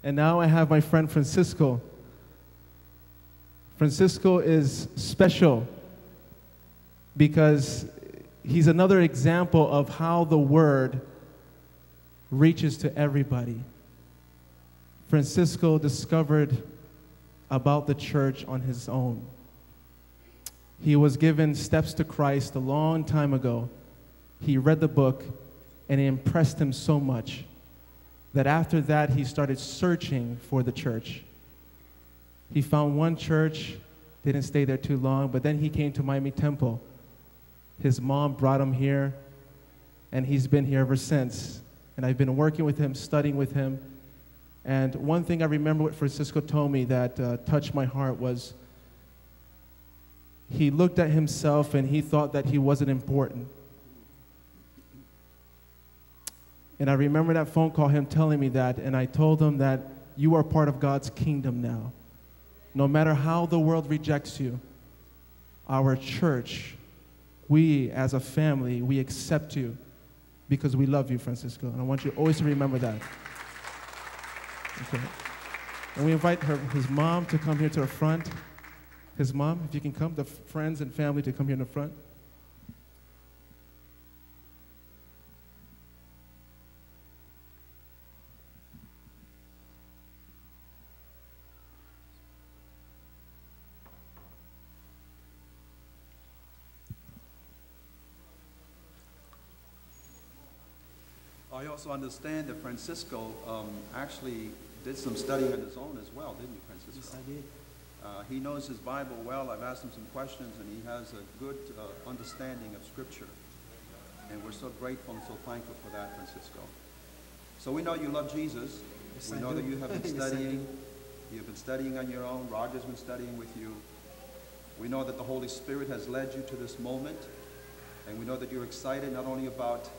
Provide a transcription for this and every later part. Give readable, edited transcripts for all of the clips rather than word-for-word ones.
And now I have my friend Francisco. Francisco is special because he's another example of how the word reaches to everybody. Francisco discovered about the church on his own. He was given steps to Christ a long time ago. He read the book, and it impressed him so much that after that, he started searching for the church. He found one church, didn't stay there too long, but then he came to Miami Temple. His mom brought him here, and he's been here ever since. And I've been working with him, studying with him. And one thing I remember what Francisco told me that touched my heart was he looked at himself and he thought that he wasn't important. And I remember that phone call, him telling me that, and I told him that you are part of God's kingdom now. No matter how the world rejects you, our church, we as a family, we accept you because we love you, Francisco. And I want you always to remember that. Okay. And we invite his mom to come here to the front. His mom, if you can come, the friends and family to come here in the front. I also understand that Francisco actually did some studying on his own as well, didn't you, Francisco? Yes, I did. He knows his Bible well. I've asked him some questions, and he has a good understanding of Scripture. And we're so grateful and so thankful for that, Francisco. So we know you love Jesus. Yes, we I know do. that you have been Yes, I studying. do. You've been studying on your own. Roger's been studying with you. We know that the Holy Spirit has led you to this moment. And we know that you're excited not only about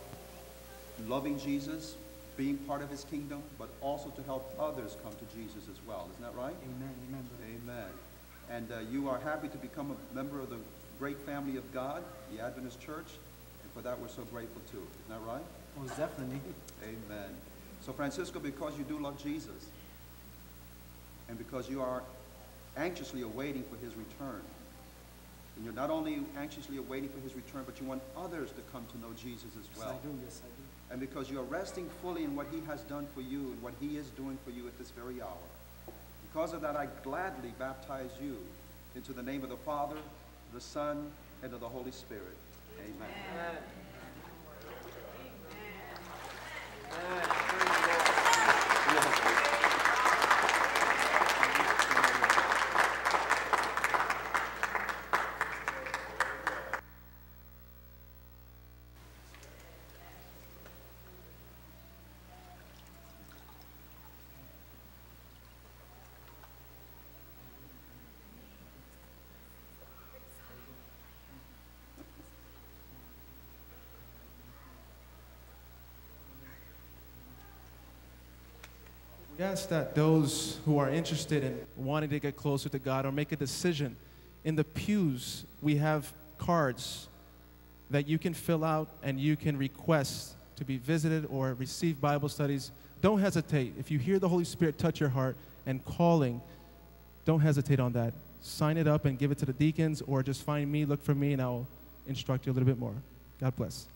loving Jesus, being part of his kingdom, but also to help others come to Jesus as well. Isn't that right? Amen. Amen. Brother. Amen. And you are happy to become a member of the great family of God, the Adventist Church, and for that we're so grateful too. Isn't that right? Most definitely. Amen. So Francisco, because you do love Jesus, and because you are anxiously awaiting for his return, and you're not only anxiously awaiting for his return, but you want others to come to know Jesus as well. Yes, I do. Yes, I do. And because you are resting fully in what he has done for you and what he is doing for you at this very hour. Because of that, I gladly baptize you into the name of the Father, the Son, and of the Holy Spirit. Amen. Amen. We ask that those who are interested in wanting to get closer to God or make a decision, in the pews we have cards that you can fill out and you can request to be visited or receive Bible studies. Don't hesitate. If you hear the Holy Spirit touch your heart and calling, don't hesitate on that. Sign it up and give it to the deacons, or just find me, look for me, and I'll instruct you a little bit more. God bless.